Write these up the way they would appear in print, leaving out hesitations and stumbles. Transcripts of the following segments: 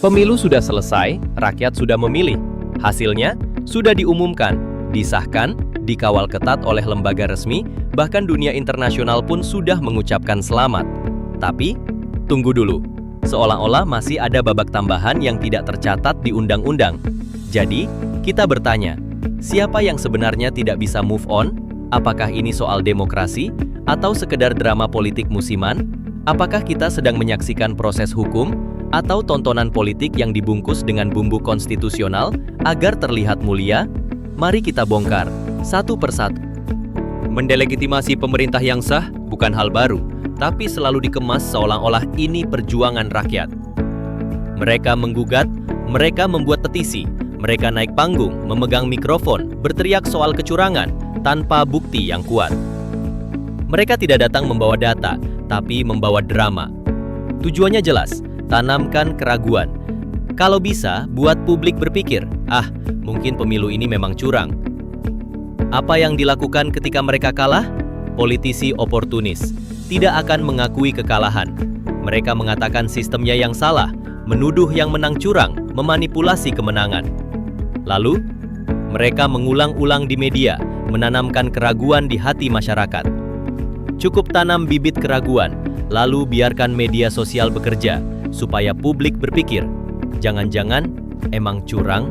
Pemilu sudah selesai, rakyat sudah memilih. Hasilnya sudah diumumkan, disahkan, dikawal ketat oleh lembaga resmi, bahkan dunia internasional pun sudah mengucapkan selamat. Tapi, tunggu dulu. Seolah-olah masih ada babak tambahan yang tidak tercatat di undang-undang. Jadi, kita bertanya, siapa yang sebenarnya tidak bisa move on? Apakah ini soal demokrasi? Atau sekedar drama politik musiman? Apakah kita sedang menyaksikan proses hukum? Atau tontonan politik yang dibungkus dengan bumbu konstitusional agar terlihat mulia? Mari kita bongkar, satu persatu. Mendelegitimasi pemerintah yang sah bukan hal baru, tapi selalu dikemas seolah-olah ini perjuangan rakyat. Mereka menggugat, mereka membuat petisi, mereka naik panggung, memegang mikrofon, berteriak soal kecurangan tanpa bukti yang kuat. Mereka tidak datang membawa data, tapi membawa drama. Tujuannya jelas, tanamkan keraguan. Kalau bisa, buat publik berpikir, mungkin pemilu ini memang curang. Apa yang dilakukan ketika mereka kalah? Politisi oportunis, tidak akan mengakui kekalahan. Mereka mengatakan sistemnya yang salah, menuduh yang menang curang, memanipulasi kemenangan. Lalu, mereka mengulang-ulang di media, menanamkan keraguan di hati masyarakat. Cukup tanam bibit keraguan, lalu biarkan media sosial bekerja, supaya publik berpikir, jangan-jangan emang curang?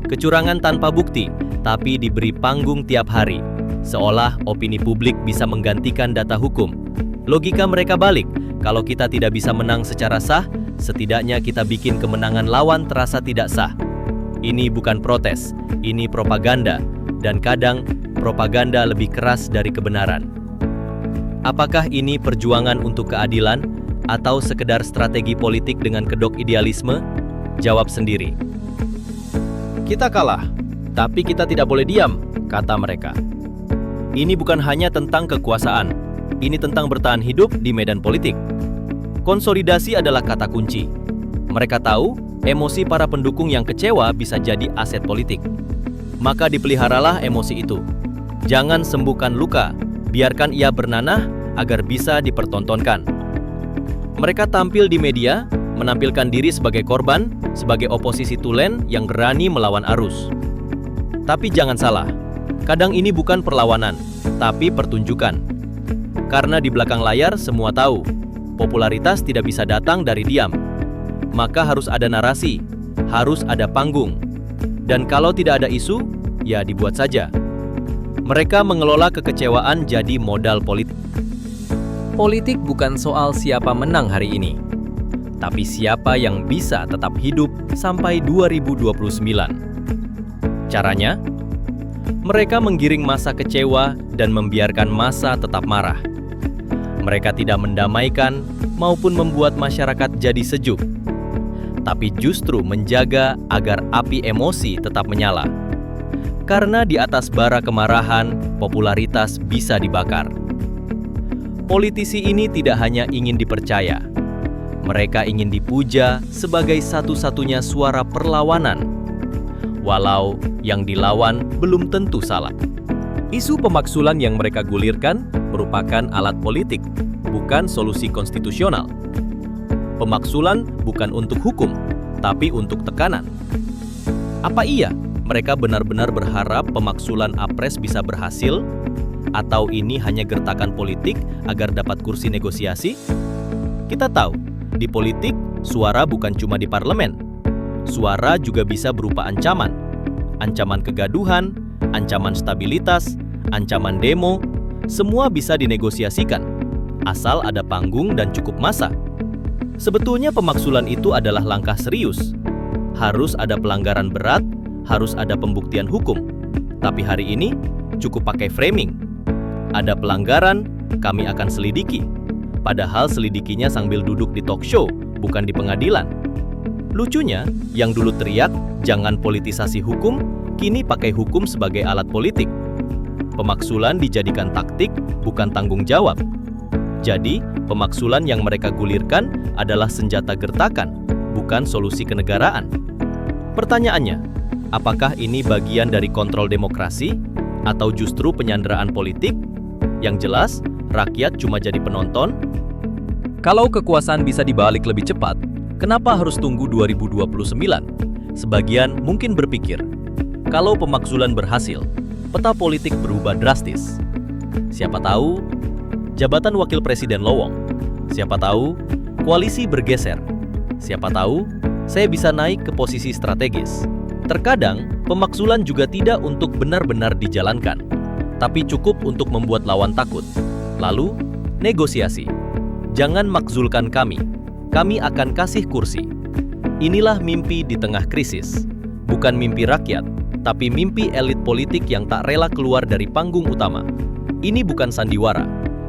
Kecurangan tanpa bukti, tapi diberi panggung tiap hari, seolah opini publik bisa menggantikan data hukum. Logika mereka balik, kalau kita tidak bisa menang secara sah, setidaknya kita bikin kemenangan lawan terasa tidak sah. Ini bukan protes, ini propaganda, dan kadang propaganda lebih keras dari kebenaran. Apakah ini perjuangan untuk keadilan, atau sekedar strategi politik dengan kedok idealisme? Jawab sendiri. Kita kalah, tapi kita tidak boleh diam, kata mereka. Ini bukan hanya tentang kekuasaan, ini tentang bertahan hidup di medan politik. Konsolidasi adalah kata kunci. Mereka tahu, emosi para pendukung yang kecewa bisa jadi aset politik. Maka dipeliharalah emosi itu. Jangan sembuhkan luka, biarkan ia bernanah agar bisa dipertontonkan. Mereka tampil di media, menampilkan diri sebagai korban, sebagai oposisi tulen yang berani melawan arus. Tapi jangan salah, kadang ini bukan perlawanan, tapi pertunjukan. Karena di belakang layar semua tahu, popularitas tidak bisa datang dari diam. Maka harus ada narasi, harus ada panggung. Dan kalau tidak ada isu, ya dibuat saja. Mereka mengelola kekecewaan jadi modal politik. Politik bukan soal siapa menang hari ini, tapi siapa yang bisa tetap hidup sampai 2029. Caranya, mereka menggiring massa kecewa dan membiarkan massa tetap marah. Mereka tidak mendamaikan maupun membuat masyarakat jadi sejuk, tapi justru menjaga agar api emosi tetap menyala. Karena di atas bara kemarahan, popularitas bisa dibakar. Politisi ini tidak hanya ingin dipercaya, mereka ingin dipuja sebagai satu-satunya suara perlawanan, walau yang dilawan belum tentu salah. Isu pemaksulan yang mereka gulirkan merupakan alat politik, bukan solusi konstitusional. Pemaksulan bukan untuk hukum, tapi untuk tekanan. Apa iya mereka benar-benar berharap pemaksulan Apres bisa berhasil? Atau ini hanya gertakan politik agar dapat kursi negosiasi? Kita tahu, di politik, suara bukan cuma di parlemen. Suara juga bisa berupa ancaman. Ancaman kegaduhan, ancaman stabilitas, ancaman demo, semua bisa dinegosiasikan, asal ada panggung dan cukup massa. Sebetulnya pemaksulan itu adalah langkah serius. Harus ada pelanggaran berat, harus ada pembuktian hukum. Tapi hari ini, cukup pakai framing. Ada pelanggaran, kami akan selidiki. Padahal selidikinya sambil duduk di talk show, bukan di pengadilan. Lucunya, yang dulu teriak, jangan politisasi hukum, kini pakai hukum sebagai alat politik. Pemaksulan dijadikan taktik, bukan tanggung jawab. Jadi, pemaksulan yang mereka gulirkan adalah senjata gertakan, bukan solusi kenegaraan. Pertanyaannya, apakah ini bagian dari kontrol demokrasi, atau justru penyanderaan politik? Yang jelas, rakyat cuma jadi penonton. Kalau kekuasaan bisa dibalik lebih cepat, Kenapa harus tunggu 2029? Sebagian mungkin berpikir, kalau pemakzulan berhasil, peta politik berubah drastis. Siapa tahu, jabatan wakil presiden lowong. Siapa tahu, koalisi bergeser. Siapa tahu, saya bisa naik ke posisi strategis. Terkadang, pemakzulan juga tidak untuk benar-benar dijalankan, tapi cukup untuk membuat lawan takut. Lalu, negosiasi. Jangan makzulkan kami akan kasih kursi. Inilah mimpi di tengah krisis. Bukan mimpi rakyat, tapi mimpi elit politik yang tak rela keluar dari panggung utama. Ini bukan sandiwara,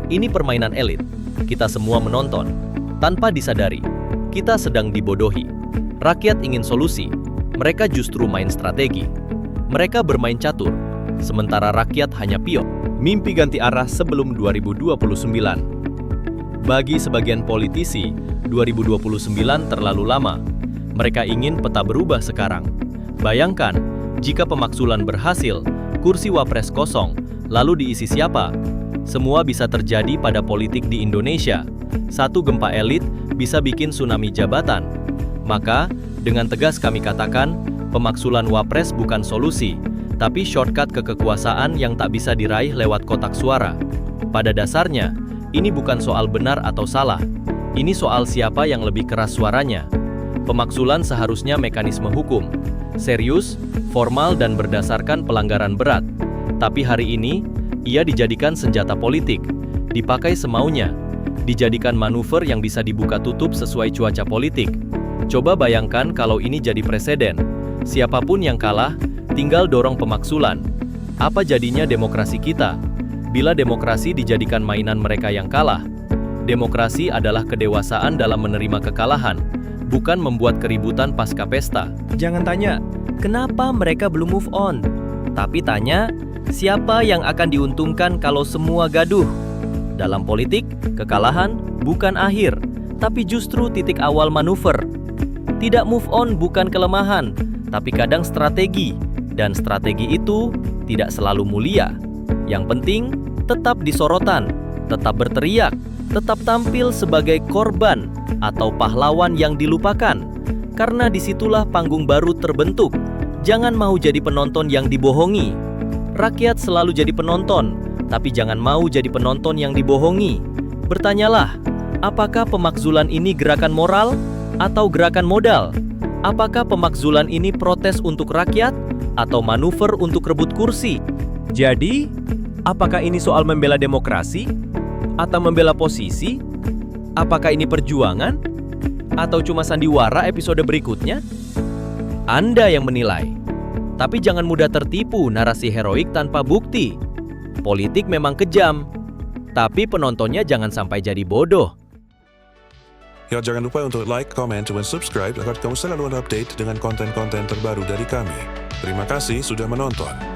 ini permainan elit. Kita semua menonton. Tanpa disadari, kita sedang dibodohi. Rakyat ingin solusi, mereka justru main strategi. Mereka bermain catur, sementara rakyat hanya pion. Mimpi ganti arah sebelum 2029. Bagi sebagian politisi, 2029 terlalu lama. Mereka ingin peta berubah sekarang. Bayangkan, jika pemakzulan berhasil, kursi wapres kosong, lalu diisi siapa? Semua bisa terjadi pada politik di Indonesia. Satu gempa elit bisa bikin tsunami jabatan. Maka, dengan tegas kami katakan, pemakzulan wapres bukan solusi, tapi shortcut ke kekuasaan yang tak bisa diraih lewat kotak suara. Pada dasarnya, ini bukan soal benar atau salah. Ini soal siapa yang lebih keras suaranya. Pemakzulan seharusnya mekanisme hukum, serius, formal dan berdasarkan pelanggaran berat. Tapi hari ini, ia dijadikan senjata politik, dipakai semaunya, dijadikan manuver yang bisa dibuka tutup sesuai cuaca politik. Coba bayangkan kalau ini jadi presiden. Siapapun yang kalah, tinggal dorong pemakzulan. Apa jadinya demokrasi kita? Bila demokrasi dijadikan mainan mereka yang kalah, demokrasi adalah kedewasaan dalam menerima kekalahan, bukan membuat keributan pasca pesta. Jangan tanya, kenapa mereka belum move on? Tapi tanya, siapa yang akan diuntungkan kalau semua gaduh? Dalam politik, kekalahan bukan akhir, tapi justru titik awal manuver. Tidak move on bukan kelemahan, tapi kadang strategi. Dan strategi itu tidak selalu mulia. Yang penting, tetap di sorotan, tetap berteriak, tetap tampil sebagai korban atau pahlawan yang dilupakan. Karena disitulah panggung baru terbentuk. Jangan mau jadi penonton yang dibohongi. Rakyat selalu jadi penonton, tapi jangan mau jadi penonton yang dibohongi. Bertanyalah, apakah pemakzulan ini gerakan moral atau gerakan modal? Apakah pemakzulan ini protes untuk rakyat atau manuver untuk rebut kursi? Jadi, apakah ini soal membela demokrasi atau membela posisi? Apakah ini perjuangan atau cuma sandiwara episode berikutnya? Anda yang menilai. Tapi jangan mudah tertipu narasi heroik tanpa bukti. Politik memang kejam, tapi penontonnya jangan sampai jadi bodoh. Ya, jangan lupa untuk like, comment, dan subscribe agar kamu selalu update dengan konten-konten terbaru dari kami. Terima kasih sudah menonton.